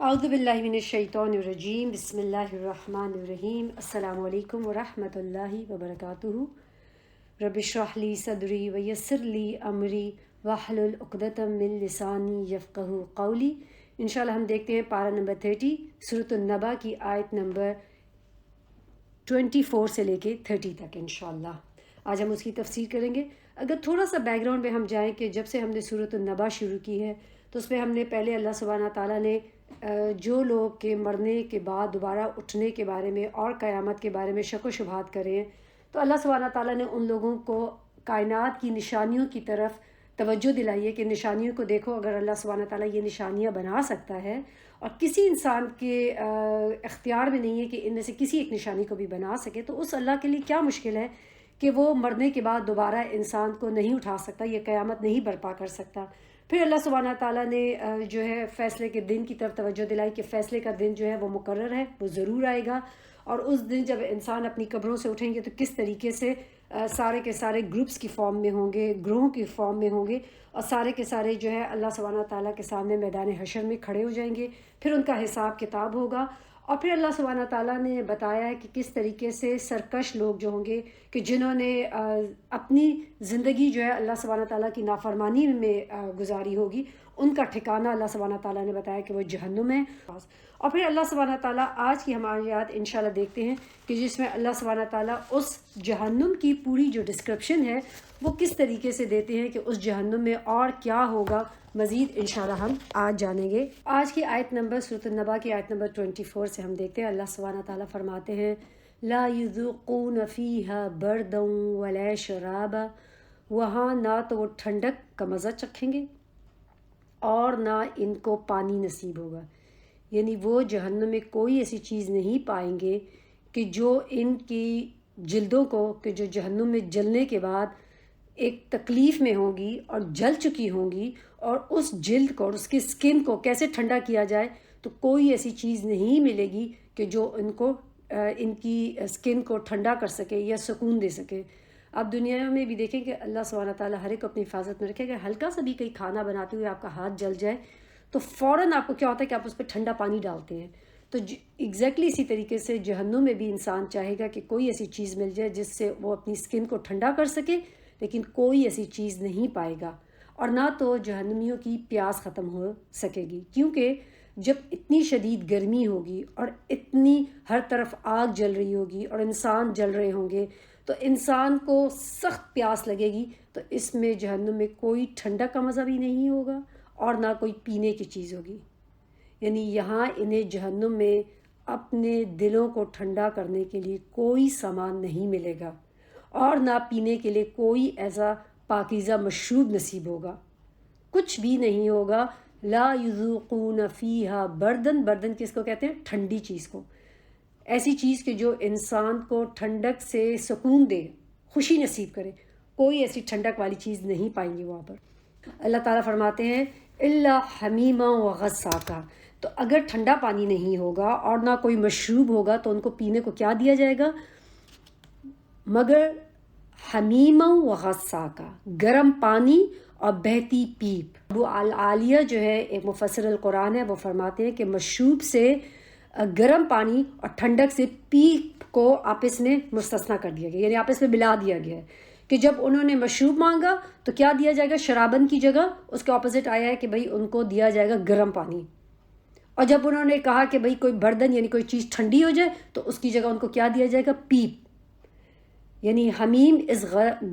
اعوذ باللہ من الشیطان الرجیم، بسم اللہ الرحمن الرحیم، السلام علیکم ورحمۃ اللہ وبرکاتہ۔ رب اشرح لی صدری ویسر لی امری واحلل عقدۃ من لسانی یفقہوا قولی۔ انشاءاللہ ہم دیکھتے ہیں پارہ نمبر 30 سورۃ النبا کی آیت نمبر 24 سے لے کے 30 تک انشاءاللہ۔ آج ہم اس کی تفسیر کریں گے۔ اگر تھوڑا سا بیک گراؤنڈ میں ہم جائیں کہ جب سے ہم نے سورۃ النبا شروع کی ہے تو اس میں ہم نے پہلے اللہ سبحانہ تعالیٰ نے جو لوگ کے مرنے کے بعد دوبارہ اٹھنے کے بارے میں اور قیامت کے بارے میں شک و شبہات کرے ہیں، تو اللہ سبحانہ تعالیٰ نے ان لوگوں کو کائنات کی نشانیوں کی طرف توجہ دلائی ہے کہ نشانیوں کو دیکھو۔ اگر اللہ سبحانہ تعالیٰ یہ نشانیاں بنا سکتا ہے اور کسی انسان کے اختیار میں نہیں ہے کہ ان میں سے کسی ایک نشانی کو بھی بنا سکے، تو اس اللہ کے لیے کیا مشکل ہے کہ وہ مرنے کے بعد دوبارہ انسان کو نہیں اٹھا سکتا، یہ قیامت نہیں برپا کر سکتا۔ پھر اللہ سبحانہ تعالیٰ نے جو ہے فیصلے کے دن کی طرف توجہ دلائی کہ فیصلے کا دن جو ہے وہ مقرر ہے، وہ ضرور آئے گا، اور اس دن جب انسان اپنی قبروں سے اٹھیں گے تو کس طریقے سے سارے کے سارے گروپس کی فارم میں ہوں گے، گروہوں کی فارم میں ہوں گے، اور سارے کے سارے جو ہے اللہ سبحانہ تعالیٰ کے سامنے میدان حشر میں کھڑے ہو جائیں گے۔ پھر ان کا حساب کتاب ہوگا، اور پھر اللہ سبحانہ تعالیٰ نے بتایا ہے کہ کس طریقے سے سرکش لوگ جو ہوں گے کہ جنہوں نے اپنی زندگی جو ہے اللہ سبحانہ تعالیٰ کی نافرمانی میں گزاری ہوگی، ان کا ٹھکانہ اللہ سبحانہ تعالیٰ نے بتایا کہ وہ جہنم ہے۔ اور پھر اللہ سبحانہ تعالیٰ آج کی ہماری آیات انشاءاللہ دیکھتے ہیں کہ جس میں اللہ سبحانہ تعالیٰ اس جہنم کی پوری جو ڈسکرپشن ہے وہ کس طریقے سے دیتے ہیں کہ اس جہنم میں اور کیا ہوگا، مزید انشاءاللہ ہم آج جانیں گے۔ آج کی آیت نمبر سورۃ النبا کی آیت نمبر 24 سے ہم دیکھتے ہیں اللہ سبحانہ تعالیٰ فرماتے ہیں لا یذوقون فیہا بردا ولا شرابا، وہاں نہ تو وہ ٹھنڈک کا مزہ چکھیں گے اور نہ ان کو پانی نصیب ہوگا، یعنی وہ جہنم میں کوئی ایسی چیز نہیں پائیں گے کہ جو ان کی جلدوں کو، کہ جو جہنم میں جلنے کے بعد ایک تکلیف میں ہوں گی اور جل چکی ہوں گی، اور اس جلد کو اور اس کی سکن کو کیسے ٹھنڈا کیا جائے، تو کوئی ایسی چیز نہیں ملے گی کہ جو ان کو ان کی سکن کو ٹھنڈا کر سکے یا سکون دے سکے۔ آپ دنیا میں بھی دیکھیں کہ اللہ سبحانہ تعالیٰ ہر ایک کو اپنی حفاظت میں رکھے گا، ہلکا سا بھی کوئی کھانا بناتے ہوئے آپ کا ہاتھ جل جائے تو فوراً آپ کو کیا ہوتا ہے کہ آپ اس پہ ٹھنڈا پانی ڈالتے ہیں۔ تو ایگزیکٹلی اسی طریقے سے جہنم میں بھی انسان چاہے گا کہ کوئی ایسی چیز مل جائے جس سے وہ اپنی سکن کو ٹھنڈا کر سکے، لیکن کوئی ایسی چیز نہیں پائے گا، اور نہ تو جہنمیوں کی پیاس ختم ہو سکے گی، کیونکہ جب اتنی شدید گرمی ہوگی اور اتنی ہر طرف آگ جل رہی ہوگی اور انسان جل رہے ہوں گے تو انسان کو سخت پیاس لگے گی، تو اس میں جہنم میں کوئی ٹھنڈک کا مزہ بھی نہیں ہوگا اور نہ کوئی پینے کی چیز ہوگی۔ یعنی یہاں انہیں جہنم میں اپنے دلوں کو ٹھنڈا کرنے کے لیے کوئی سامان نہیں ملے گا، اور نہ پینے کے لیے کوئی ایسا پاکیزہ مشروب نصیب ہوگا، کچھ بھی نہیں ہوگا۔ لا یذوقون فیہا بردن، بردن کس کو کہتے ہیں؟ ٹھنڈی چیز کو، ایسی چیز کہ جو انسان کو ٹھنڈک سے سکون دے، خوشی نصیب کرے، کوئی ایسی ٹھنڈک والی چیز نہیں پائیں گے وہاں پر۔ اللہ تعالیٰ فرماتے ہیں الا حمیما وغساقا، تو اگر ٹھنڈا پانی نہیں ہوگا اور نہ کوئی مشروب ہوگا تو ان کو پینے کو کیا دیا جائے گا؟ مگر حمیما وغساقا، گرم پانی اور بہتی پیپ۔ ابو العالیہ جو ہے ایک مفسر القرآن ہے، وہ فرماتے ہیں کہ مشروب سے گرم پانی اور ٹھنڈک سے پیپ کو آپس میں مستثنا کر دیا گیا، یعنی آپس میں ملا دیا گیا ہے کہ جب انہوں نے مشروب مانگا تو کیا دیا جائے گا؟ شرابن کی جگہ اس کے اپوزٹ آیا ہے کہ بھئی ان کو دیا جائے گا گرم پانی، اور جب انہوں نے کہا کہ بھئی کوئی بردن یعنی کوئی چیز ٹھنڈی ہو جائے تو اس کی جگہ ان کو کیا دیا جائے گا؟ پیپ۔ یعنی حمیم اس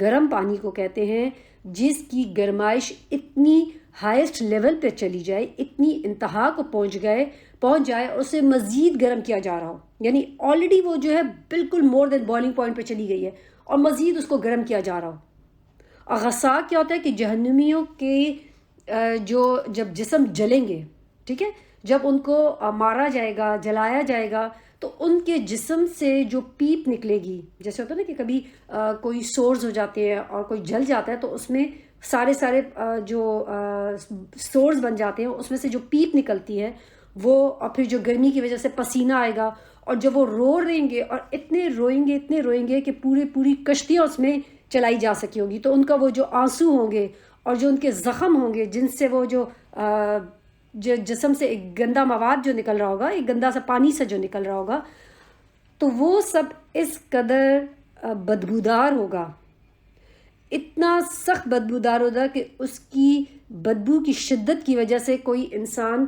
گرم پانی کو کہتے ہیں جس کی گرمائش اتنی ہائیسٹ لیول پہ چلی جائے، اتنی انتہا کو پہنچ جائے اور اسے مزید گرم کیا جا رہا ہو، یعنی آلریڈی وہ جو ہے بالکل مور دین بوائلنگ پوائنٹ پہ چلی گئی ہے اور مزید اس کو گرم کیا جا رہا ہو۔ اور غساق کیا ہوتا ہے کہ جہنمیوں کے جو جب جسم جلیں گے، ٹھیک ہے، جب ان کو مارا جائے گا، جلایا جائے گا، تو ان کے جسم سے جو پیپ نکلے گی، جیسے ہوتا ہے نا کہ کبھی کوئی سورز ہو جاتے ہیں اور کوئی جل جاتا ہے تو اس میں سارے جو سورز بن جاتے ہیں، اس میں سے جو پیپ نکلتی ہے وہ، اور پھر جو گرمی کی وجہ سے پسینہ آئے گا، اور جب وہ رو رہیں گے اور اتنے روئیں گے کہ پوری کشتیاں اس میں چلائی جا سکی ہوگی، تو ان کا وہ جو آنسو ہوں گے اور جو ان کے زخم ہوں گے جن سے وہ جو جو جسم سے ایک گندا مواد جو نکل رہا ہوگا، ایک گندا سا پانی سے جو نکل رہا ہوگا، تو وہ سب اس قدر بدبودار ہوگا، اتنا سخت بدبودار ہوگا کہ اس کی بدبو کی شدت کی وجہ سے کوئی انسان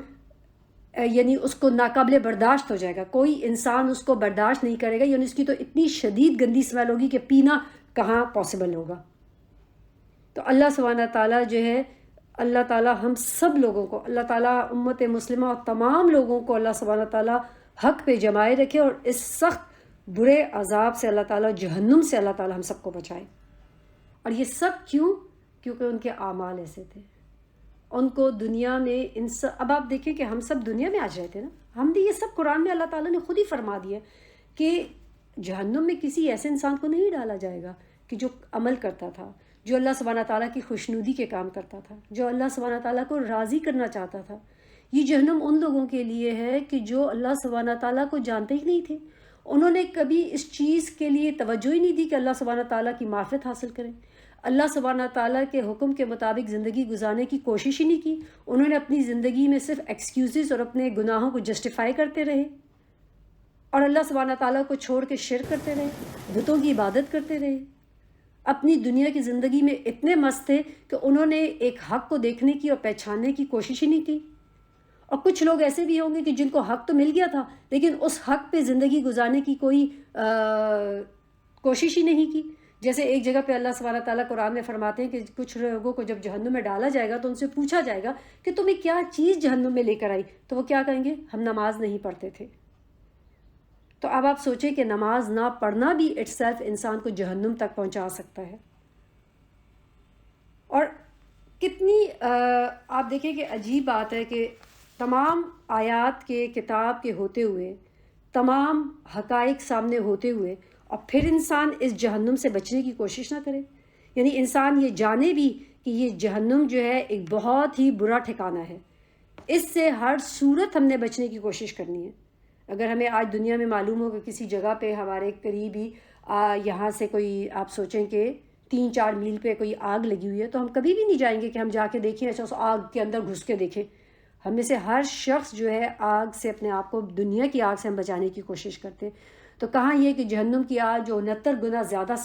یعنی اس کو ناقابل برداشت ہو جائے گا، کوئی انسان اس کو برداشت نہیں کرے گا، یعنی اس کی تو اتنی شدید گندی اسمیل ہوگی کہ پینا کہاں پاسبل ہوگا۔ تو اللہ سبحانہ تعالیٰ جو ہے، اللہ تعالیٰ ہم سب لوگوں کو، اللہ تعالیٰ امت مسلمہ اور تمام لوگوں کو اللہ سبحانہ تعالیٰ حق پہ جمائے رکھے، اور اس سخت برے عذاب سے اللہ تعالیٰ، جہنم سے اللہ تعالیٰ ہم سب کو بچائے۔ اور یہ سب کیوں؟ کیونکہ ان کے اعمال ایسے تھے، ان کو دنیا میں اب آپ دیکھیں کہ ہم سب دنیا میں آج رہتے ہیں نا، ہم بھی یہ سب قرآن میں اللہ تعالیٰ نے خود ہی فرما دیا کہ جہنم میں کسی ایسے انسان کو نہیں ڈالا جائے گا کہ جو عمل کرتا تھا، جو اللہ سبحانہ تعالیٰ کی خوشنودی کے کام کرتا تھا، جو اللہ سبحانہ تعالیٰ کو راضی کرنا چاہتا تھا۔ یہ جہنم ان لوگوں کے لیے ہے کہ جو اللہ سبحانہ تعالیٰ کو جانتے ہی نہیں تھے، انہوں نے کبھی اس چیز کے لیے توجہ ہی نہیں دی کہ اللہ سبحانہ تعالیٰ کی معرفت حاصل کریں، اللہ سبحانہ تعالیٰ کے حکم کے مطابق زندگی گزارنے کی کوشش ہی نہیں کی۔ انہوں نے اپنی زندگی میں صرف ایکسکیوزز اور اپنے گناہوں کو جسٹیفائی کرتے رہے، اور اللہ سبحانہ تعالیٰ کو چھوڑ کے شرک کرتے رہے، بتوں کی عبادت کرتے رہے، اپنی دنیا کی زندگی میں اتنے مست تھے کہ انہوں نے ایک حق کو دیکھنے کی اور پہچاننے کی کوشش ہی نہیں کی۔ اور کچھ لوگ ایسے بھی ہوں گے کہ جن کو حق تو مل گیا تھا، لیکن اس حق پہ زندگی گزارنے کی کوئی کوشش ہی نہیں کی۔ جیسے ایک جگہ پہ اللہ سبحانہ تعالیٰ قرآن میں فرماتے ہیں کہ کچھ لوگوں کو جب جہنم میں ڈالا جائے گا تو ان سے پوچھا جائے گا کہ تمہیں کیا چیز جہنم میں لے کر آئی، تو وہ کیا کہیں گے؟ ہم نماز نہیں پڑھتے تھے۔ تو اب آپ سوچیں کہ نماز نہ پڑھنا بھی اٹ سیلف انسان کو جہنم تک پہنچا سکتا ہے۔ اور کتنی آپ دیکھیں کہ عجیب بات ہے کہ تمام آیات کے کتاب کے ہوتے ہوئے، تمام حقائق سامنے ہوتے ہوئے، اور پھر انسان اس جہنم سے بچنے کی کوشش نہ کرے، یعنی انسان یہ جانے بھی کہ یہ جہنم جو ہے ایک بہت ہی برا ٹھکانہ ہے، اس سے ہر صورت ہم نے بچنے کی کوشش کرنی ہے۔ اگر ہمیں آج دنیا میں معلوم ہو کہ کسی جگہ پہ ہمارے قریب ہی یہاں سے کوئی، آپ سوچیں کہ 3-4 میل پہ کوئی آگ لگی ہوئی ہے، تو ہم کبھی بھی نہیں جائیں گے کہ ہم جا کے دیکھیں، ایسا اس آگ کے اندر گھس کے دیکھیں۔ ہم میں سے ہر شخص جو ہے آگ سے اپنے آپ کو، دنیا کی آگ سے ہم بچانے کی کوشش کرتے ہیں۔ تو کہاں یہ کہ جہنم کی آگ جو 69 گنا زیادہ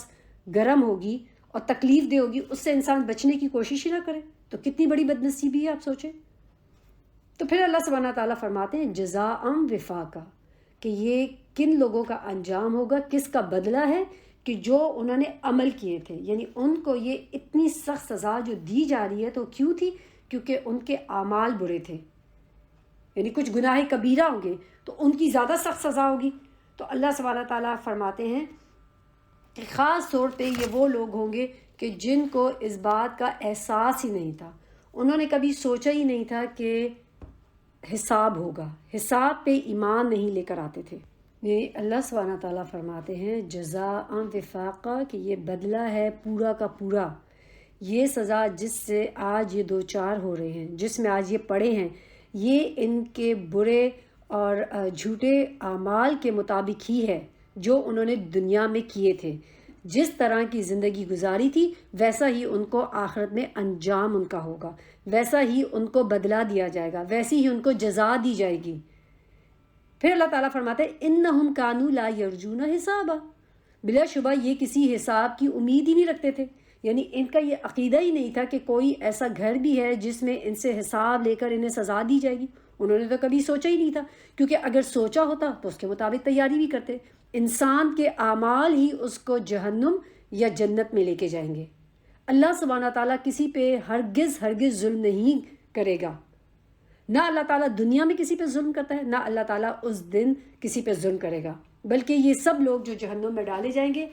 گرم ہوگی اور تکلیف دہ ہوگی، اس سے انسان بچنے کی کوشش ہی نہ کرے، تو کتنی بڑی بدنصیبی ہے آپ سوچیں۔ تو پھر اللہ سبحانہ تعالیٰ فرماتے ہیں جزاء وفاقا، کہ یہ کن لوگوں کا انجام ہوگا، کس کا بدلہ ہے، کہ جو انہوں نے عمل کیے تھے، یعنی ان کو یہ اتنی سخت سزا جو دی جا رہی ہے تو کیوں تھی؟ کیونکہ ان کے اعمال برے تھے، یعنی کچھ گناہ کبیرہ ہوں گے تو ان کی زیادہ سخت سزا ہوگی۔ تو اللہ سبحانہ تعالیٰ فرماتے ہیں کہ خاص طور پہ یہ وہ لوگ ہوں گے کہ جن کو اس بات کا احساس ہی نہیں تھا، انہوں نے کبھی سوچا ہی نہیں تھا کہ حساب ہوگا، حساب پہ ایمان نہیں لے کر آتے تھے۔ یہ اللہ سبحانہ تعالیٰ فرماتے ہیں جزاء وفاقا، کہ یہ بدلہ ہے پورا کا پورا، یہ سزا جس سے آج یہ دو چار ہو رہے ہیں، جس میں آج یہ پڑے ہیں، یہ ان کے برے اور جھوٹے اعمال کے مطابق ہی ہے جو انہوں نے دنیا میں کیے تھے۔ جس طرح کی زندگی گزاری تھی ویسا ہی ان کو آخرت میں انجام ان کا ہوگا، ویسا ہی ان کو بدلہ دیا جائے گا، ویسی ہی ان کو جزا دی جائے گی۔ پھر اللہ تعالیٰ فرماتے ہیں انہم کانوا لا یرجون حسابا، بلا شبہ یہ کسی حساب کی امید ہی نہیں رکھتے تھے، یعنی ان کا یہ عقیدہ ہی نہیں تھا کہ کوئی ایسا گھر بھی ہے جس میں ان سے حساب لے کر انہیں سزا دی جائے گی۔ انہوں نے تو کبھی سوچا ہی نہیں تھا، کیونکہ اگر سوچا ہوتا تو اس کے مطابق تیاری بھی کرتے۔ انسان کے اعمال ہی اس کو جہنم یا جنت میں لے کے جائیں گے۔ اللہ سبحانہ تعالیٰ کسی پہ ہرگز ظلم نہیں کرے گا، نہ اللہ تعالیٰ دنیا میں کسی پہ ظلم کرتا ہے، نہ اللہ تعالیٰ اس دن کسی پہ ظلم کرے گا، بلکہ یہ سب لوگ جو جہنم میں ڈالے جائیں گے،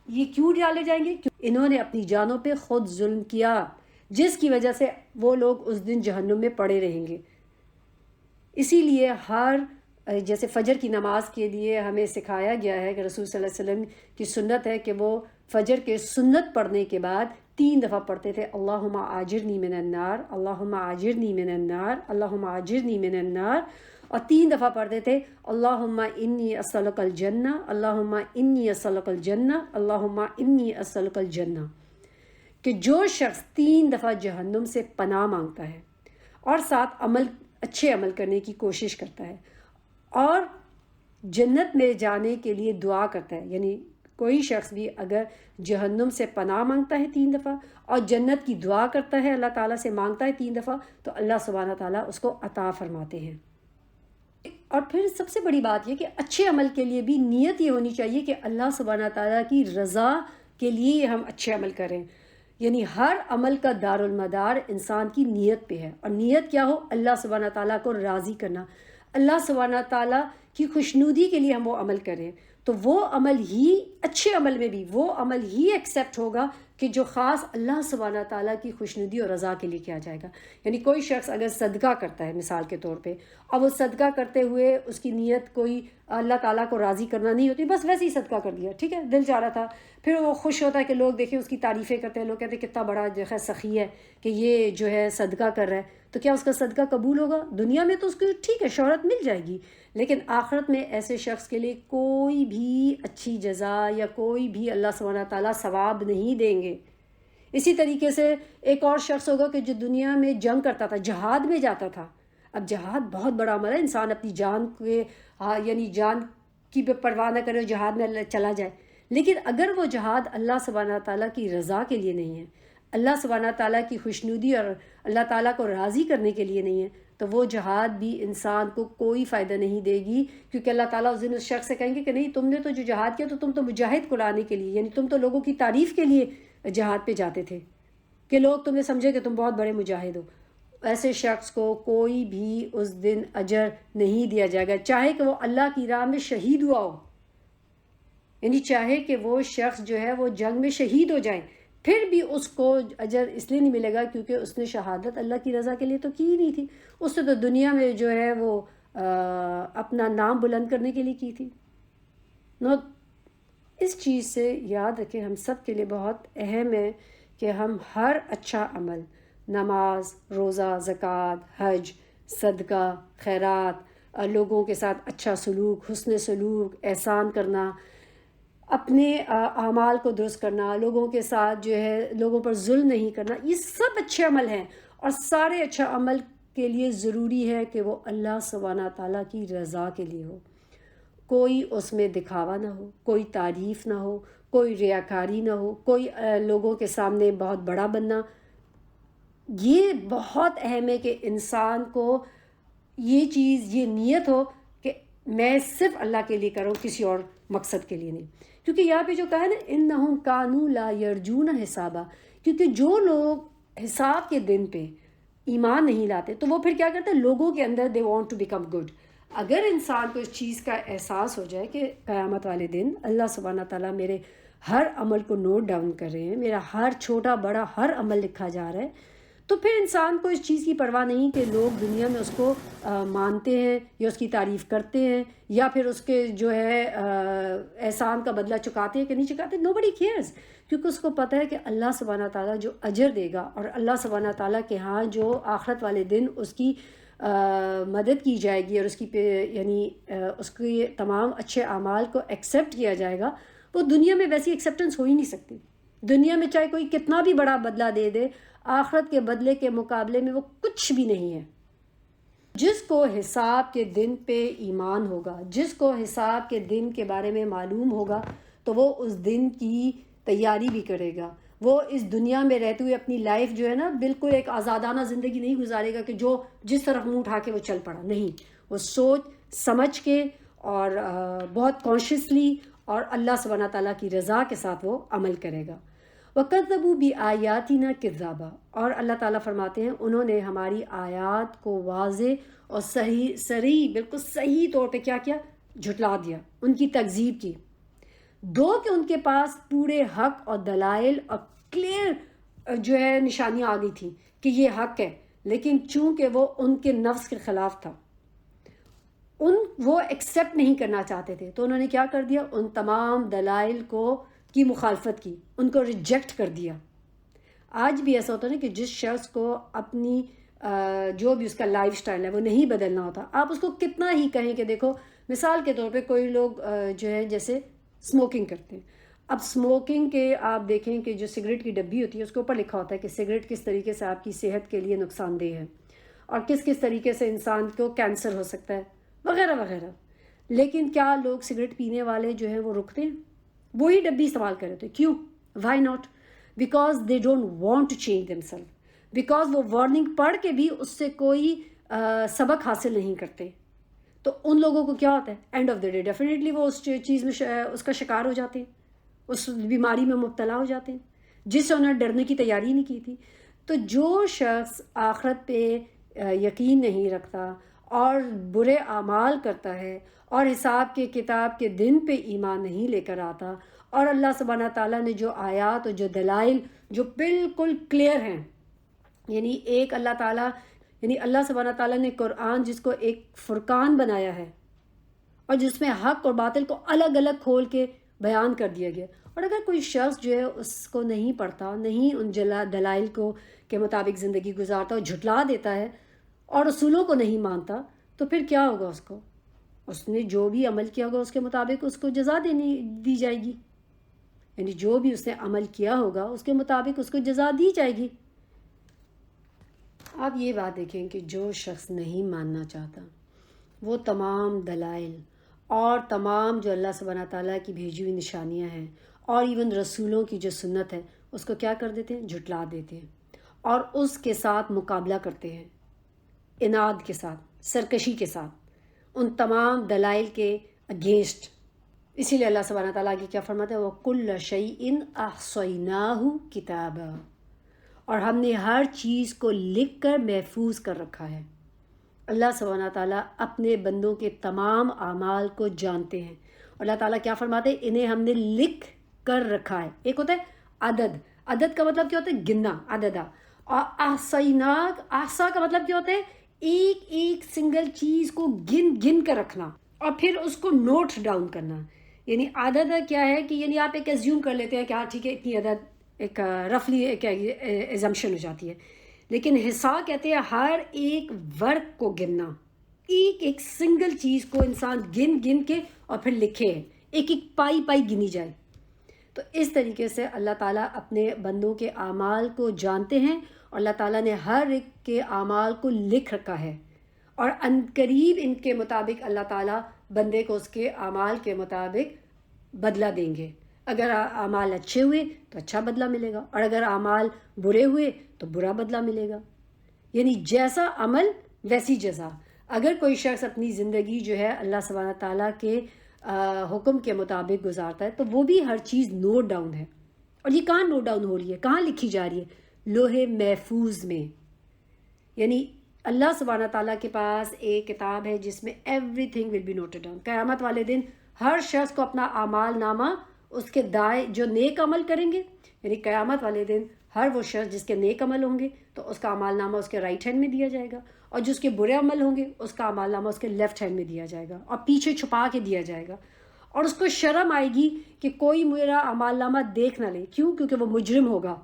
یہ کیوں ڈالے جائیں گے؟ کیونکہ انہوں نے اپنی جانوں پہ خود ظلم کیا، جس کی وجہ سے وہ لوگ اس دن جہنم میں پڑے رہیں گے۔ اسی لیے جیسے فجر کی نماز کے لیے ہمیں سکھایا گیا ہے کہ رسول صلی اللہ علیہ وسلم کی سنت ہے کہ وہ فجر کے سنت پڑھنے کے بعد 3 دفعہ پڑھتے تھے اللہم آجرنی من النار، اللہم آجرنی من النار، اللہم آجرنی من النار، اور 3 دفعہ پڑھتے تھے اللہم انی اسألک الجنہ، اللہم انی اسألک الجنہ، اللہم انی اسألک الجنہ، کہ جو شخص 3 دفعہ جہنم سے پناہ مانگتا ہے اور ساتھ عمل اچھے عمل کرنے کی کوشش کرتا ہے اور جنت میں جانے کے لیے دعا کرتا ہے. یعنی کوئی شخص بھی اگر جہنم سے پناہ مانگتا ہے 3 دفعہ اور جنت کی دعا کرتا ہے، اللہ تعالیٰ سے مانگتا ہے 3 دفعہ، تو اللہ سبحانہ تعالیٰ اس کو عطا فرماتے ہیں. اور پھر سب سے بڑی بات یہ کہ اچھے عمل کے لیے بھی نیت یہ ہونی چاہیے کہ اللہ سبحانہ تعالیٰ کی رضا کے لیے ہم اچھے عمل کریں. یعنی ہر عمل کا دارالمدار انسان کی نیت پہ ہے، اور نیت کیا ہو؟ اللہ سبحانہ تعالیٰ کو راضی کرنا، اللہ سبحانہ تعالیٰ کی خوشنودی کے لیے ہم وہ عمل کریں، تو وہ عمل ہی اچھے عمل میں بھی وہ عمل ہی ایکسیپٹ ہوگا کہ جو خاص اللہ سبحانہ تعالیٰ کی خوشنودی اور رضا کے لیے کیا جائے گا. یعنی کوئی شخص اگر صدقہ کرتا ہے مثال کے طور پہ، اور وہ صدقہ کرتے ہوئے اس کی نیت کوئی اللہ تعالیٰ کو راضی کرنا نہیں ہوتی، بس ویسے ہی صدقہ کر دیا، ٹھیک ہے، دل چاہ رہا تھا، پھر وہ خوش ہوتا ہے کہ لوگ دیکھیں اس کی تعریفیں کرتے ہیں، لوگ کہتے ہیں کتنا بڑا جو ہے سخی ہے کہ یہ جو ہے صدقہ کر رہا ہے، تو کیا اس کا صدقہ قبول ہوگا؟ دنیا میں تو اس کو ٹھیک ہے شہرت مل جائے گی، لیکن آخرت میں ایسے شخص کے لیے کوئی بھی اچھی جزا یا کوئی بھی اللہ سبحانہ تعالیٰ ثواب نہیں دیں گے. اسی طریقے سے ایک اور شخص ہوگا کہ جو دنیا میں جنگ کرتا تھا، جہاد میں جاتا تھا. اب جہاد بہت بڑا عمل ہے، انسان اپنی جان کے یعنی جان کی پرواہ نہ کرے جہاد میں چلا جائے، لیکن اگر وہ جہاد اللہ سبحانہ تعالیٰ کی رضا کے لیے نہیں ہے، اللہ سبحانہ تعالیٰ کی خوشنودی اور اللہ تعالیٰ کو راضی کرنے کے لیے نہیں ہے، تو وہ جہاد بھی انسان کو کوئی فائدہ نہیں دے گی، کیونکہ اللہ تعالیٰ اس دن اس شخص سے کہیں گے کہ نہیں، تم نے تو جو جہاد کیا تو تم تو مجاہد کو لانے کے لیے، یعنی تم تو لوگوں کی تعریف کے لیے جہاد پہ جاتے تھے کہ لوگ تمہیں سمجھے کہ تم بہت بڑے مجاہد ہو. ایسے شخص کو کوئی بھی اس دن اجر نہیں دیا جائے گا، چاہے کہ وہ اللہ کی راہ میں شہید ہوا ہو. یعنی چاہے کہ وہ شخص جو ہے وہ جنگ میں شہید ہو جائے، پھر بھی اس کو اجر اس لیے نہیں ملے گا کیونکہ اس نے شہادت اللہ کی رضا کے لیے تو کی ہی نہیں تھی، اس نے تو دنیا میں جو ہے وہ اپنا نام بلند کرنے کے لیے کی تھی. اس چیز سے یاد رکھیں، ہم سب کے لیے بہت اہم ہے کہ ہم ہر اچھا عمل، نماز، روزہ، زکوٰۃ، حج، صدقہ، خیرات، لوگوں کے ساتھ اچھا سلوک، حسن سلوک، احسان کرنا، اپنے اعمال کو درست کرنا، لوگوں کے ساتھ جو ہے لوگوں پر ظلم نہیں کرنا، یہ سب اچھے عمل ہیں. اور سارے اچھا عمل کے لیے ضروری ہے کہ وہ اللہ سبحانہ تعالیٰ کی رضا کے لیے ہو، کوئی اس میں دکھاوا نہ ہو، کوئی تعریف نہ ہو، کوئی ریاکاری نہ ہو، کوئی لوگوں کے سامنے بہت بڑا بننا. یہ بہت اہم ہے کہ انسان کو یہ چیز، یہ نیت ہو کہ میں صرف اللہ کے لیے کروں، کسی اور مقصد کے لیے نہیں. کیونکہ یہاں پہ جو کہا ہے نا، انہم کانوا لا یرجون حسابا، کیونکہ جو لوگ حساب کے دن پہ ایمان نہیں لاتے تو وہ پھر کیا کرتے ہیں، لوگوں کے اندر they want to become good. اگر انسان کو اس چیز کا احساس ہو جائے کہ قیامت والے دن اللہ سبحانہ تعالیٰ میرے ہر عمل کو نوٹ ڈاؤن کر رہے ہیں، میرا ہر چھوٹا بڑا ہر عمل لکھا جا رہا ہے، تو پھر انسان کو اس چیز کی پرواہ نہیں کہ لوگ دنیا میں اس کو مانتے ہیں یا اس کی تعریف کرتے ہیں یا پھر اس کے جو ہے احسان کا بدلہ چکاتے ہیں کہ نہیں چکاتے. نو بڈی کیئرز، کیونکہ اس کو پتہ ہے کہ اللہ سبحانہ تعالیٰ جو اجر دے گا اور اللہ سبحانہ تعالیٰ کے ہاں جو آخرت والے دن اس کی مدد کی جائے گی اور اس کی یعنی اس کے تمام اچھے اعمال کو ایکسیپٹ کیا جائے گا، وہ دنیا میں ویسی ایکسیپٹنس ہو ہی نہیں سکتی. دنیا میں چاہے کوئی کتنا بھی بڑا بدلہ دے دے، آخرت کے بدلے کے مقابلے میں وہ کچھ بھی نہیں ہے. جس کو حساب کے دن پہ ایمان ہوگا، جس کو حساب کے دن کے بارے میں معلوم ہوگا، تو وہ اس دن کی تیاری بھی کرے گا. وہ اس دنیا میں رہتے ہوئے اپنی لائف جو ہے نا بالکل ایک آزادانہ زندگی نہیں گزارے گا کہ جو جس طرف منہ اٹھا کے وہ چل پڑا. نہیں، وہ سوچ سمجھ کے اور بہت کانشیسلی اور اللہ سبحانہ تعالیٰ کی رضا کے ساتھ وہ عمل کرے گا. وَكَذَّبُوا بِآيَاتِنَا كِذَّابًا، اور اللہ تعالیٰ فرماتے ہیں انہوں نے ہماری آیات کو واضح اور صریح بالکل صحیح طور پہ کیا کیا، جھٹلا دیا، ان کی تکذیب کی. دو کہ ان کے پاس پورے حق اور دلائل اور کلیئر جو ہے نشانیاں آ گئی تھیں کہ یہ حق ہے، لیکن چونکہ وہ ان کے نفس کے خلاف تھا، وہ ایکسیپٹ نہیں کرنا چاہتے تھے، تو انہوں نے کیا کر دیا، ان تمام دلائل کی مخالفت کی، ان کو ریجیکٹ کر دیا. آج بھی ایسا ہوتا ہے نا کہ جس شخص کو اپنی جو بھی اس کا لائف سٹائل ہے وہ نہیں بدلنا ہوتا، آپ اس کو کتنا ہی کہیں کہ دیکھو، مثال کے طور پہ کوئی لوگ جو ہے جیسے اسموکنگ کرتے ہیں. اب اسموکنگ کے آپ دیکھیں کہ جو سگریٹ کی ڈبی ہوتی ہے اس کے اوپر لکھا ہوتا ہے کہ سگریٹ کس طریقے سے آپ کی صحت کے لیے نقصان دہ ہے. اور کس کس طریقے سے انسان کو کینسر ہو سکتا ہے وغیرہ وغیرہ. لیکن کیا لوگ سگریٹ پینے والے جو ہیں وہ رکتے ہیں؟ وہی ڈبی استعمال کر رہے تھے. کیوں؟ Why not? Because they don't want to change them self. Because وہ وارننگ پڑھ کے بھی اس سے کوئی سبق حاصل نہیں کرتے. تو ان لوگوں کو کیا ہوتا ہے and of the day definitely وہ اس چیز میں اس کا شکار ہو جاتے ہیں, اس بیماری میں مبتلا ہو جاتے ہیں جس سے انہوں نے ڈرنے کی تیاری نہیں کی تھی. تو جو شخص آخرت پہ یقین نہیں رکھتا اور برے اعمال کرتا ہے اور حساب کے کتاب کے دن پہ ایمان نہیں لے کر آتا, اور اللہ سبحانہ تعالیٰ نے جو آیات اور جو دلائل جو بالکل کلیئر ہیں, یعنی ایک اللہ سبحانہ تعالیٰ نے قرآن جس کو ایک فرقان بنایا ہے اور جس میں حق اور باطل کو الگ الگ کھول کے بیان کر دیا گیا. اور اگر کوئی شخص جو ہے اس کو نہیں پڑھتا, نہیں ان دلائل کو کے مطابق زندگی گزارتا اور جھٹلا دیتا ہے اور اصولوں کو نہیں مانتا, تو پھر کیا ہوگا؟ اس کو اس نے جو بھی عمل کیا ہوگا اس کے مطابق اس کو جزا دی جائے گی. یعنی جو بھی اس نے عمل کیا ہوگا اس کے مطابق اس کو جزا دی جائے گی. آپ یہ بات دیکھیں کہ جو شخص نہیں ماننا چاہتا وہ تمام دلائل اور تمام جو اللہ سبحانہ تعالیٰ کی بھیجی ہوئی نشانیاں ہیں اور ایون رسولوں کی جو سنت ہے اس کو کیا کر دیتے ہیں؟ جھٹلا دیتے ہیں اور اس کے ساتھ مقابلہ کرتے ہیں, اناد کے ساتھ, سرکشی کے ساتھ, ان تمام دلائل کے اگینسٹ. اسی لیے اللہ سبحانہ تعالیٰ کی کیا فرماتا ہے؟ وَكُلَّ شَيْءٍ أَحْصَيْنَاهُ كِتَابًا, اور ہم نے ہر چیز کو لکھ کر محفوظ کر رکھا ہے. اللہ سبحانہ تعالیٰ اپنے بندوں کے تمام اعمال کو جانتے ہیں. اللہ تعالیٰ کیا فرماتے ہیں؟ انہیں ہم نے لکھ کر رکھا ہے. ایک ہوتا ہے عدد, عدد کا مطلب کیا ہوتا ہے؟ گننا, عددہ. اور احصیناک, احصا کا مطلب کیا ہوتا ہے؟ ایک ایک سنگل چیز کو گن گن کر رکھنا اور پھر اس کو نوٹ ڈاؤن کرنا. یعنی عدد کیا ہے کہ یعنی آپ ایک ایزیوم کر لیتے ہیں کہ ہاں ٹھیک ہے اتنی عدد, ایک رفلی ایک ایزمپشن ہو جاتی ہے. لیکن حصہ کہتے ہیں ہر ایک ورق کو گننا, ایک ایک سنگل چیز کو انسان گن گن کے اور پھر لکھے, ایک ایک پائی پائی گنی جائے. تو اس طریقے سے اللہ تعالیٰ اپنے بندوں کے اعمال کو جانتے ہیں اور اللہ تعالیٰ نے ہر ایک کے اعمال کو لکھ رکھا ہے, اور عنقریب ان کے مطابق اللہ تعالیٰ بندے کو اس کے اعمال کے مطابق بدلہ دیں گے. اگر اعمال اچھے ہوئے تو اچھا بدلہ ملے گا, اور اگر اعمال برے ہوئے تو برا بدلہ ملے گا. یعنی جیسا عمل ویسی جزا. اگر کوئی شخص اپنی زندگی جو ہے اللہ سبحانہ تعالیٰ کے حکم کے مطابق گزارتا ہے تو وہ بھی ہر چیز نوٹ ڈاؤن ہے. اور یہ کہاں نوٹ ڈاؤن ہو رہی ہے, کہاں لکھی جا رہی ہے؟ لوح محفوظ میں. یعنی اللہ سبحانہ تعالیٰ کے پاس ایک کتاب ہے جس میں everything will be noted down. قیامت والے دن ہر شخص کو اپنا اعمال نامہ اس کے دائیں جو نیک عمل کریں گے, یعنی قیامت والے دن ہر وہ شخص جس کے نیک عمل ہوں گے تو اس کا اعمال نامہ اس کے رائٹ ہینڈ میں دیا جائے گا, اور جس کے برے عمل ہوں گے اس کا اعمال نامہ اس کے لیفٹ ہینڈ میں دیا جائے گا, اور پیچھے چھپا کے دیا جائے گا. اور اس کو شرم آئے گی کہ کوئی میرا اعمال نامہ دیکھ نہ لے. کیوں؟ کیونکہ وہ مجرم ہوگا,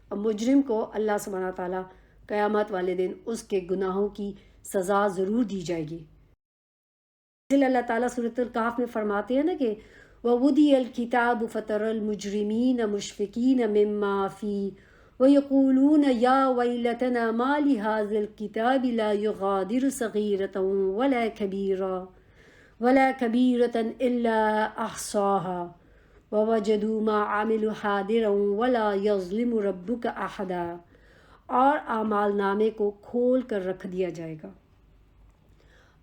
اور مجرم کو اللہ سبحانہ تعالیٰ قیامت والے دن اس کے گناہوں کی سزا ضرور دی جائے گی. اس لیے اللہ تعالیٰ سورۃ الکہف میں فرماتے ہیں نا کہ وَوُضِعَ الْكِتَابُ فَتَرَى الْمُجْرِمِينَ مُشْفِقِينَ مِمَّا فِيهِ وَيَقُولُونَ يَا وَيْلَتَنَا مَا لِهَٰذَا الْكِتَابِ لَا يُغَادِرُ صَغِيرَةً وَلَا كَبِيرَةً إِلَّا أَحْصَاهَا وَوَجَدُوا مَا عَمِلُوا حَاضِرًا وَلَا يَظْلِمُ رَبُّكَ أَحَدًا. اور اعمال نامے کو کھول کر رکھ دیا جائے گا,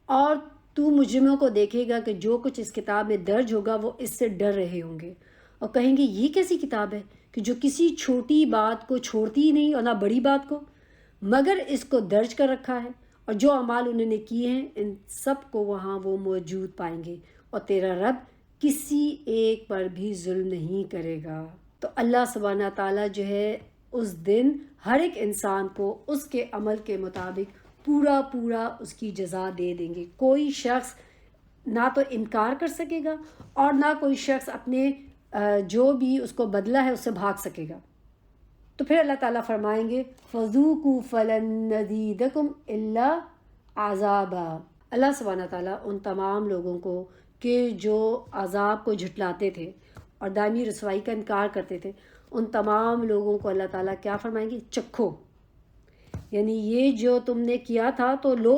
اور تو مجرموں کو دیکھے گا کہ جو کچھ اس کتاب میں درج ہوگا وہ اس سے ڈر رہے ہوں گے, اور کہیں گے یہ کیسی کتاب ہے کہ جو کسی چھوٹی بات کو چھوڑتی ہی نہیں اور نہ بڑی بات کو, مگر اس کو درج کر رکھا ہے, اور جو اعمال انہوں نے کیے ہیں ان سب کو وہاں وہ موجود پائیں گے, اور تیرا رب کسی ایک پر بھی ظلم نہیں کرے گا. تو اللہ سبحانہ تعالیٰ جو ہے اس دن ہر ایک انسان کو اس کے عمل کے مطابق پورا پورا اس کی جزا دے دیں گے. کوئی شخص نہ تو انکار کر سکے گا اور نہ کوئی شخص اپنے جو بھی اس کو بدلہ ہے اس سے بھاگ سکے گا. تو پھر اللہ تعالیٰ فرمائیں گے فَذُوقُوا فَلَن نَّزِيدَكُمْ إِلَّا عَذَابًا. اللہ سبحانہ تعالیٰ ان تمام لوگوں کو کہ جو عذاب کو جھٹلاتے تھے اور دائمی رسوائی کا انکار کرتے تھے, ان تمام لوگوں کو اللہ تعالیٰ کیا فرمائیں گے؟ چکھو. یعنی یہ جو تم نے کیا تھا تو لو،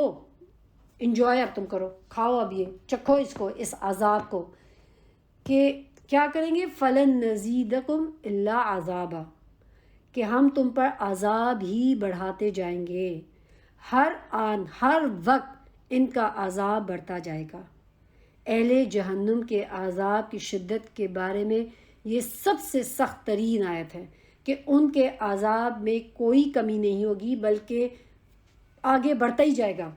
انجوائے اب تم کرو، کھاؤ اب یہ چکھو اس کو، اس عذاب کو، کہ کیا کریں گے، فلن نزیدکم الا عذابا، کہ ہم تم پر عذاب ہی بڑھاتے جائیں گے، ہر آن ہر وقت ان کا عذاب بڑھتا جائے گا۔ اہل جہنم کے عذاب کی شدت کے بارے میں یہ سب سے سخت ترین آیت ہے کہ ان کے عذاب میں کوئی کمی نہیں ہوگی بلکہ آگے بڑھتا ہی جائے گا۔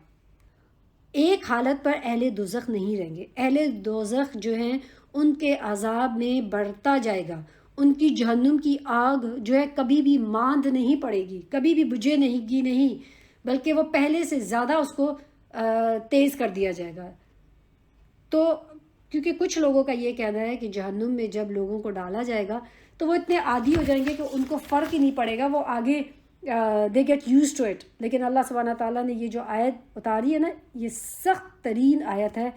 ایک حالت پر اہل دوزخ نہیں رہیں گے، اہل دوزخ جو ہیں ان کے عذاب میں بڑھتا جائے گا، ان کی جہنم کی آگ جو ہے کبھی بھی ماند نہیں پڑے گی، کبھی بھی بجھے نہیں، بلکہ وہ پہلے سے زیادہ اس کو تیز کر دیا جائے گا۔ تو کیونکہ کچھ لوگوں کا یہ کہنا ہے کہ جہنم میں جب لوگوں کو ڈالا جائے گا تو وہ اتنے عادی ہو جائیں گے کہ ان کو فرق ہی نہیں پڑے گا، وہ آگے they get use to it. لیکن اللہ سبحانہ تعالیٰ نے یہ جو آیت اتاری ہے نا، یہ سخت ترین آیت ہے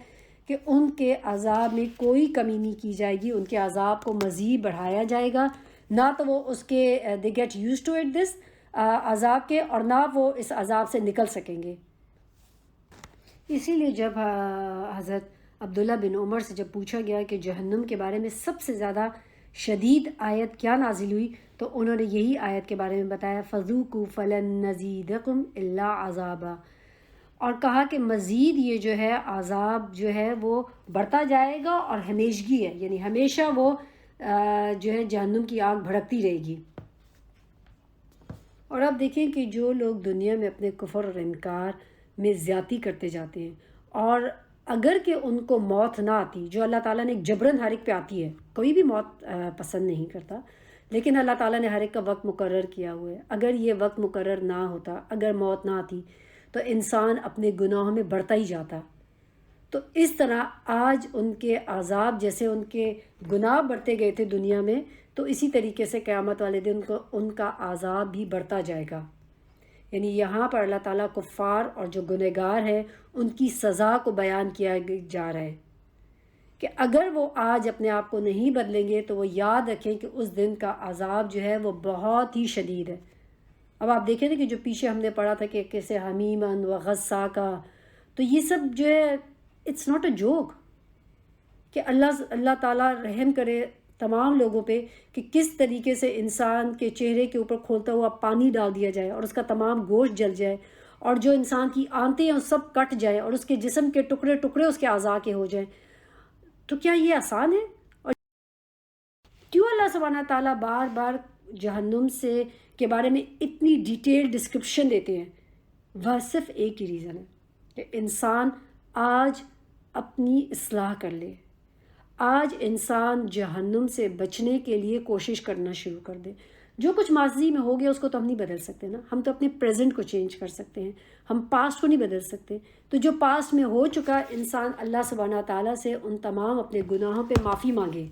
کہ ان کے عذاب میں کوئی کمی نہیں کی جائے گی، ان کے عذاب کو مزید بڑھایا جائے گا، نہ تو وہ اس کے they get use to it this عذاب کے، اور نہ وہ اس عذاب سے نکل سکیں گے۔ اسی لیے جب حضرت عبداللہ بن عمر سے جب پوچھا گیا کہ جہنم کے بارے میں سب سے زیادہ شدید آیت کیا نازل ہوئی، تو انہوں نے یہی آیت کے بارے میں بتایا، فذوقوا فلن نزیدکم الا عذابا، اور کہا کہ مزید یہ جو ہے عذاب جو ہے وہ بڑھتا جائے گا اور ہمیشگی ہے، یعنی ہمیشہ وہ جو ہے جہنم کی آگ بھڑکتی رہے گی۔ اور اب دیکھیں کہ جو لوگ دنیا میں اپنے کفر اور انکار میں زیادتی کرتے جاتے ہیں، اور اگر کہ ان کو موت نہ آتی، جو اللہ تعالیٰ نے جبراً ہر ایک پہ آتی ہے، کوئی بھی موت پسند نہیں کرتا، لیکن اللہ تعالیٰ نے ہر ایک کا وقت مقرر کیا ہوا ہے۔ اگر یہ وقت مقرر نہ ہوتا، اگر موت نہ آتی، تو انسان اپنے گناہوں میں بڑھتا ہی جاتا۔ تو اس طرح آج ان کے عذاب جیسے ان کے گناہ بڑھتے گئے تھے دنیا میں، تو اسی طریقے سے قیامت والے دن ان کا عذاب بھی بڑھتا جائے گا۔ یعنی یہاں پر اللہ تعالیٰ کفار اور جو گنہگار ہیں ان کی سزا کو بیان کیا جا رہا ہے کہ اگر وہ آج اپنے آپ کو نہیں بدلیں گے تو وہ یاد رکھیں کہ اس دن کا عذاب جو ہے وہ بہت ہی شدید ہے۔ اب آپ دیکھیں نا کہ جو پیچھے ہم نے پڑھا تھا کہ کیسے حمیمن و غساقا، تو یہ سب جو ہے اٹس ناٹ اے جوک، کہ اللہ تعالیٰ رحم کرے تمام لوگوں پہ کہ کس طریقے سے انسان کے چہرے کے اوپر کھولتا ہوا پانی ڈال دیا جائے اور اس کا تمام گوشت جل جائے، اور جو انسان کی آنتیں ہیں وہ سب کٹ جائیں اور اس کے جسم کے ٹکڑے ٹکڑے اس کے اعضاء کے ہو جائیں۔ تو کیا یہ آسان ہے؟ اور کیوں اللہ سبحانہ تعالیٰ بار بار جہنم سے کے بارے میں اتنی ڈیٹیل ڈسکرپشن دیتے ہیں؟ وہ صرف ایک ہی ریزن ہے کہ انسان آج اپنی اصلاح کر لے، آج انسان جہنم سے بچنے کے لیے کوشش کرنا شروع کر دے۔ جو کچھ ماضی میں ہو گیا اس کو تو ہم نہیں بدل سکتے نا، ہم تو اپنے پریزنٹ کو چینج کر سکتے ہیں، ہم پاسٹ کو نہیں بدل سکتے۔ تو جو پاسٹ میں ہو چکا، انسان اللہ سبحانہ تعالیٰ سے ان تمام اپنے گناہوں پہ معافی مانگے،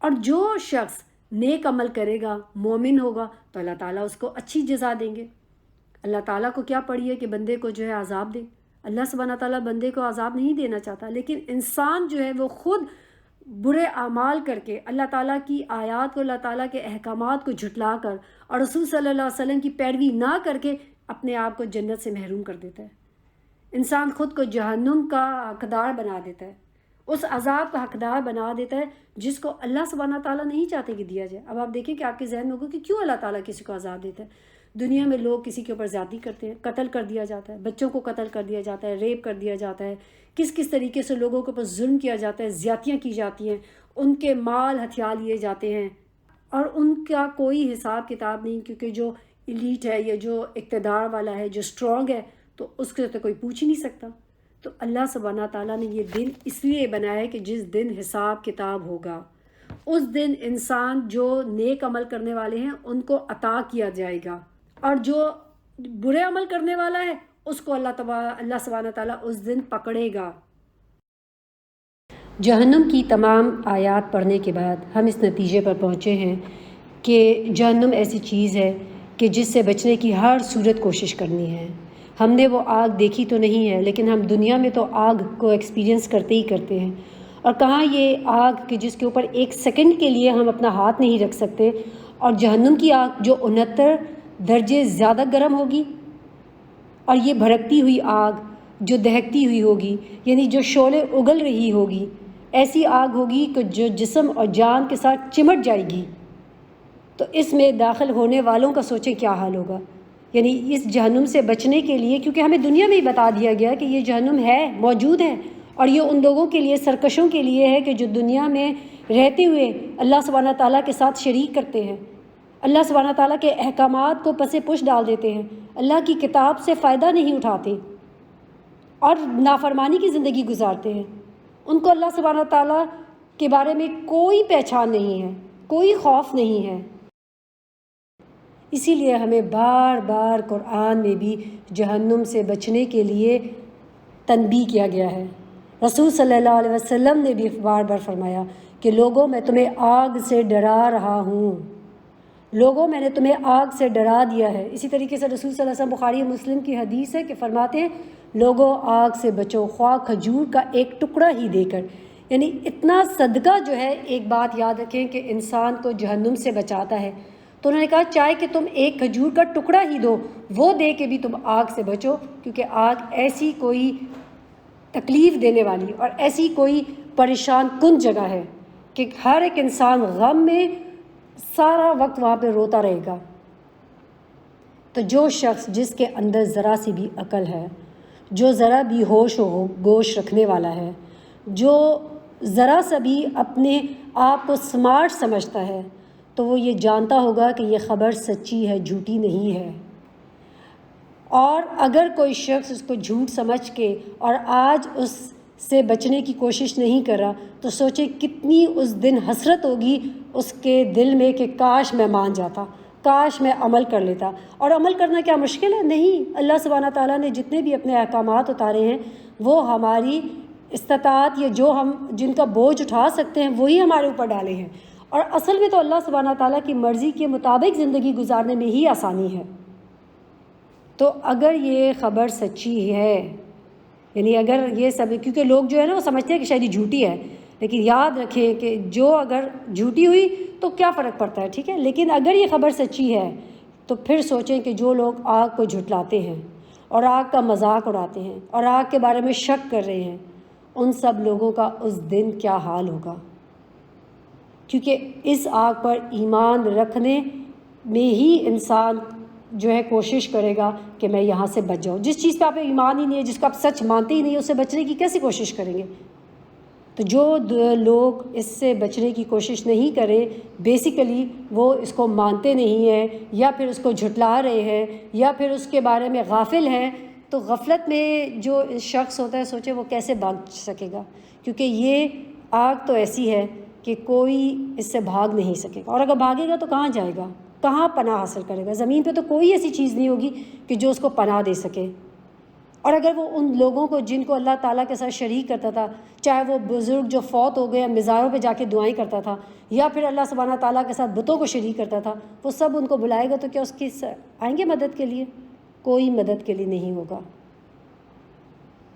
اور جو شخص نیک عمل کرے گا، مومن ہوگا، تو اللہ تعالیٰ اس کو اچھی جزا دیں گے۔ اللہ تعالیٰ کو کیا پڑی ہے کہ بندے کو جو ہے عذاب دے؟ اللہ سبحانہ تعالیٰ بندے کو عذاب نہیں دینا چاہتا، لیکن انسان جو ہے وہ خود برے اعمال کر کے اللہ تعالیٰ کی آیات کو، اللہ تعالیٰ کے احکامات کو جھٹلا کر اور رسول صلی اللہ علیہ وسلم کی پیروی نہ کر کے اپنے آپ کو جنت سے محروم کر دیتا ہے۔ انسان خود کو جہنم کا حقدار بنا دیتا ہے، اس عذاب کا حقدار بنا دیتا ہے جس کو اللہ سبحانہ تعالیٰ نہیں چاہتے کہ دیا جائے۔ اب آپ دیکھیں کہ آپ کے ذہن میں ہوگا کہ کیوں اللہ تعالیٰ کسی کو عذاب دیتا ہے۔ دنیا میں لوگ کسی کے اوپر زیادتی کرتے ہیں، قتل کر دیا جاتا ہے، بچوں کو قتل کر دیا جاتا ہے، ریپ کر دیا جاتا ہے، کس طریقے سے لوگوں کے اوپر ظلم کیا جاتا ہے، زیادتیاں کی جاتی ہیں، ان کے مال ہتھیا لیے جاتے ہیں، اور ان کا کوئی حساب کتاب نہیں، کیونکہ جو ایلیٹ ہے یا جو اقتدار والا ہے، جو اسٹرانگ ہے، تو اس کے تو کوئی پوچھ ہی نہیں سکتا۔ تو اللہ سبحانہ تعالیٰ نے یہ دن اس لیے بنایا ہے کہ جس دن حساب کتاب ہوگا، اس دن انسان جو نیک عمل کرنے والے ہیں ان کو عطا کیا جائے گا، اور جو برے عمل کرنے والا ہے اس کو اللہ سبحانہ تعالیٰ اس دن پکڑے گا۔ جہنم کی تمام آیات پڑھنے کے بعد ہم اس نتیجے پر پہنچے ہیں کہ جہنم ایسی چیز ہے کہ جس سے بچنے کی ہر صورت کوشش کرنی ہے۔ ہم نے وہ آگ دیکھی تو نہیں ہے، لیکن ہم دنیا میں تو آگ کو ایکسپیرینس کرتے ہی کرتے ہیں، اور کہاں یہ آگ کہ جس کے اوپر ایک سیکنڈ کے لیے ہم اپنا ہاتھ نہیں رکھ سکتے، اور جہنم کی آگ جو 69 درجے زیادہ گرم ہوگی، اور یہ بھڑکتی ہوئی آگ جو دہکتی ہوئی ہوگی، یعنی جو شعلے اگل رہی ہوگی، ایسی آگ ہوگی کہ جو جسم اور جان کے ساتھ چمٹ جائے گی۔ تو اس میں داخل ہونے والوں کا سوچیں کیا حال ہوگا۔ یعنی اس جہنم سے بچنے کے لیے، کیونکہ ہمیں دنیا میں ہی بتا دیا گیا کہ یہ جہنم ہے، موجود ہے، اور یہ ان لوگوں کے لیے، سرکشوں کے لیے ہے کہ جو دنیا میں رہتے ہوئے اللہ سبحانہ تعالیٰ کے ساتھ شریک کرتے ہیں، اللہ سبحانہ تعالیٰ کے احکامات کو پس پش ڈال دیتے ہیں، اللہ کی کتاب سے فائدہ نہیں اٹھاتے اور نافرمانی کی زندگی گزارتے ہیں۔ ان کو اللہ سبحانہ تعالیٰ کے بارے میں کوئی پہچان نہیں ہے، کوئی خوف نہیں ہے۔ اسی لیے ہمیں بار بار قرآن میں بھی جہنم سے بچنے کے لیے تنبیہ کیا گیا ہے۔ رسول صلی اللہ علیہ وسلم نے بھی بار بار فرمایا کہ لوگوں میں تمہیں آگ سے ڈرا رہا ہوں، لوگوں میں نے تمہیں آگ سے ڈرا دیا ہے۔ اسی طریقے سے رسول صلی اللہ علیہ وسلم، بخاری مسلم کی حدیث ہے کہ فرماتے ہیں لوگوں آگ سے بچو، خواہ کھجور کا ایک ٹکڑا ہی دے کر۔ یعنی اتنا صدقہ جو ہے، ایک بات یاد رکھیں کہ انسان کو جہنم سے بچاتا ہے۔ تو انہوں نے کہا چاہے کہ تم ایک کھجور کا ٹکڑا ہی دو، وہ دے کے بھی تم آگ سے بچو، کیونکہ آگ ایسی کوئی تکلیف دینے والی اور ایسی کوئی پریشان کن جگہ ہے کہ ہر ایک انسان غم میں سارا وقت وہاں پہ روتا رہے گا۔ تو جو شخص جس کے اندر ذرا سی بھی عقل ہے، جو ذرا بھی ہوش و گوش رکھنے والا ہے، جو ذرا سا بھی اپنے آپ کو سمارٹ سمجھتا ہے، تو وہ یہ جانتا ہوگا کہ یہ خبر سچی ہے، جھوٹی نہیں ہے۔ اور اگر کوئی شخص اس کو جھوٹ سمجھ کے اور آج اس سے بچنے کی کوشش نہیں کر رہا، تو سوچے کتنی اس دن حسرت ہوگی اس کے دل میں کہ کاش میں مان جاتا، کاش میں عمل کر لیتا۔ اور عمل کرنا کیا مشکل ہے؟ نہیں، اللہ سبحانہ تعالیٰ نے جتنے بھی اپنے احکامات اتارے ہیں وہ ہماری استطاعت یا جو ہم جن کا بوجھ اٹھا سکتے ہیں وہی ہمارے اوپر ڈالے ہیں، اور اصل میں تو اللہ سبحانہ تعالیٰ کی مرضی کے مطابق زندگی گزارنے میں ہی آسانی ہے۔ تو اگر یہ خبر سچی ہے، یعنی اگر یہ سب، کیونکہ لوگ جو ہے نا وہ سمجھتے ہیں کہ شاید یہ جھوٹی ہے، لیکن یاد رکھیں کہ جو اگر جھوٹی ہوئی تو کیا فرق پڑتا ہے، ٹھیک ہے، لیکن اگر یہ خبر سچی ہے تو پھر سوچیں کہ جو لوگ آگ کو جھٹلاتے ہیں اور آگ کا مذاق اڑاتے ہیں اور آگ کے بارے میں شک کر رہے ہیں، ان سب لوگوں کا اس دن کیا حال ہوگا۔ کیونکہ اس آگ پر ایمان رکھنے میں ہی انسان جو ہے کوشش کرے گا کہ میں یہاں سے بچ جاؤں۔ جس چیز پہ آپ ایمان ہی نہیں ہے، جس کو آپ سچ مانتے ہی نہیں، اس سے بچنے کی کیسی کوشش کریں گے؟ تو جو لوگ اس سے بچنے کی کوشش نہیں کریں، بیسیکلی وہ اس کو مانتے نہیں ہیں، یا پھر اس کو جھٹلا رہے ہیں، یا پھر اس کے بارے میں غافل ہیں۔ تو غفلت میں جو شخص ہوتا ہے، سوچے وہ کیسے بچ سکے گا، کیونکہ یہ آگ تو ایسی ہے کہ کوئی اس سے بھاگ نہیں سکے گا، اور اگر بھاگے گا تو کہاں جائے گا، کہاں پناہ حاصل کرے گا؟ زمین پہ تو کوئی ایسی چیز نہیں ہوگی کہ جو اس کو پناہ دے سکے۔ اور اگر وہ ان لوگوں کو جن کو اللہ تعالیٰ کے ساتھ شریک کرتا تھا، چاہے وہ بزرگ جو فوت ہو گئے مزاروں پہ جا کے دعائیں کرتا تھا، یا پھر اللہ سبحانہ تعالیٰ کے ساتھ بتوں کو شریک کرتا تھا، وہ سب ان کو بلائے گا تو کیا اس کی آئیں گے مدد کے لیے؟ کوئی مدد کے لیے نہیں ہوگا۔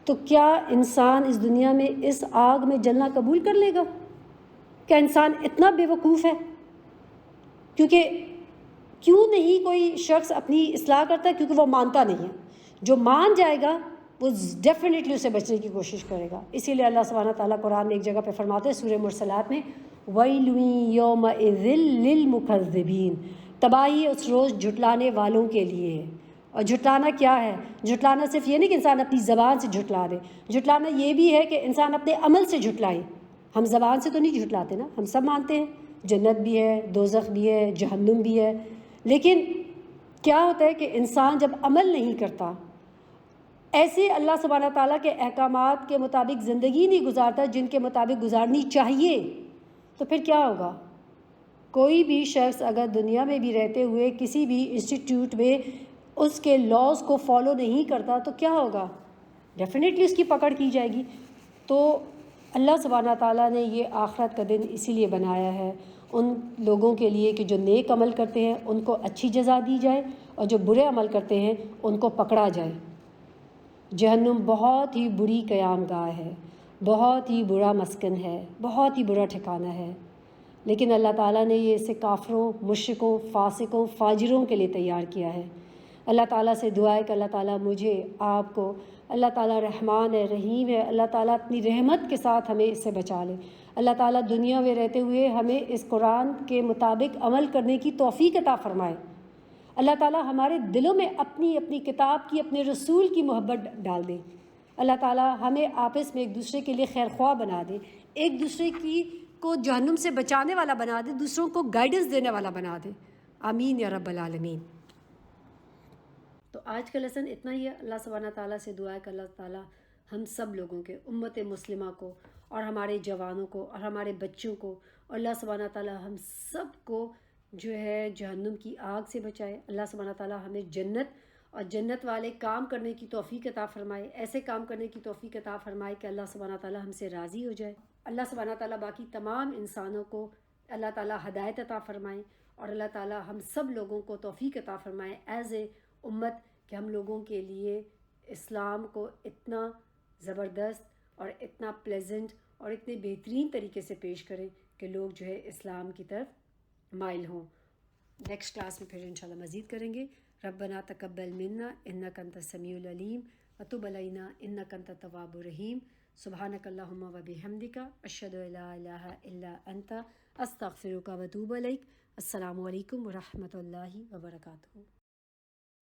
تو کیا انسان اس دنیا میں اس آگ میں جلنا قبول کر لے گا؟ کیا انسان اتنا بے وقوف ہے؟ کیونکہ کیوں نہیں کوئی شخص اپنی اصلاح کرتا ہے؟ کیونکہ وہ مانتا نہیں ہے۔ جو مان جائے گا وہ ڈیفینیٹلی اسے بچنے کی کوشش کرے گا۔ اسی لیے اللہ سبحانہ تعالیٰ قرآن میں ایک جگہ پہ فرماتے ہیں سورہ مرسلات میں، وَيْلٌ يَوْمَئِذٍ لِّلْمُكَذِّبِينَ، تباہی اس روز جھٹلانے والوں کے لیے ہے۔ اور جھٹلانا کیا ہے؟ جھٹلانا صرف یہ نہیں کہ انسان اپنی زبان سے جھٹلا دے، جھٹلانا یہ بھی ہے کہ انسان اپنے عمل سے جھٹلائے۔ ہم زبان سے تو نہیں جھٹلاتے نا، ہم سب مانتے ہیں جنت بھی ہے، دوزخ بھی ہے، جہنم بھی ہے، لیکن کیا ہوتا ہے کہ انسان جب عمل نہیں کرتا، ایسے اللہ سبحانہ تعالیٰ کے احکامات کے مطابق زندگی نہیں گزارتا جن کے مطابق گزارنی چاہیے، تو پھر کیا ہوگا؟ کوئی بھی شخص اگر دنیا میں بھی رہتے ہوئے کسی بھی انسٹیٹیوٹ میں اس کے لاز کو فالو نہیں کرتا تو کیا ہوگا؟ ڈیفینیٹلی اس کی پکڑ کی جائے گی۔ تو اللہ سبحانہ تعالیٰ نے یہ آخرت کا دن اسی لیے بنایا ہے ان لوگوں کے لیے کہ جو نیک عمل کرتے ہیں ان کو اچھی جزا دی جائے، اور جو برے عمل کرتے ہیں ان کو پکڑا جائے۔ جہنم بہت ہی بری قیام گاہ ہے، بہت ہی برا مسکن ہے، بہت ہی برا ٹھکانہ ہے، لیکن اللہ تعالیٰ نے یہ اسے کافروں، مشرکوں، فاسقوں، فاجروں کے لیے تیار کیا ہے۔ اللہ تعالیٰ سے دعا ہے کہ اللہ تعالیٰ مجھے، آپ کو، اللہ تعالیٰ رحمان ہے، رحیم ہے، اللہ تعالیٰ اپنی رحمت کے ساتھ ہمیں اس سے بچا لے۔ اللہ تعالیٰ دنیا میں رہتے ہوئے ہمیں اس قرآن کے مطابق عمل کرنے کی توفیق عطا فرمائے۔ اللہ تعالیٰ ہمارے دلوں میں اپنی کتاب کی، اپنے رسول کی محبت ڈال دے۔ اللہ تعالیٰ ہمیں آپس میں ایک دوسرے کے لیے خیر خواہ بنا دے، ایک دوسرے کو جہنم سے بچانے والا بنا دے، دوسروں کو گائیڈنس دینے والا بنا دے۔ آمین یا رب العالمین۔ تو آج کا لیسن اتنا ہی ہے۔ اللہ سبحانہ تعالیٰ سے دعا ہے کہ اللہ تعالیٰ ہم سب لوگوں کے، امت مسلمہ کو اور ہمارے جوانوں کو اور ہمارے بچوں کو، اور اللہ سبحانہ تعالیٰ ہم سب کو جو ہے جہنم کی آگ سے بچائے۔ اللہ سبحانہ تعالیٰ ہمیں جنت اور جنت والے کام کرنے کی توفیق عطا فرمائے، ایسے کام کرنے کی توفیق عطا فرمائے کہ اللہ سبحانہ تعالیٰ ہم سے راضی ہو جائے۔ اللہ سبحانہ تعالیٰ باقی تمام انسانوں کو اللہ تعالیٰ ہدایت عطا فرمائے، اور اللہ تعالیٰ ہم سب لوگوں کو توفیق عطا فرمائے ایز اے امت کہ ہم لوگوں کے لیے اسلام کو اتنا زبردست اور اتنا پلیزنٹ اور اتنے بہترین طریقے سے پیش کریں کہ لوگ جو ہے اسلام کی طرف مائل ہوں۔ نیکسٹ کلاس میں پھر انشاءاللہ مزید کریں گے۔ ربنا تقبل منا انک انت السمیع العلیم وتب علینا انک انت التواب الرحیم۔ سبحانک اللہم وبحمدک اشہد ان لا الہ الا انت استغفرک واتوب الیک۔ السلام علیکم ورحمۃ اللہ وبرکاتہ۔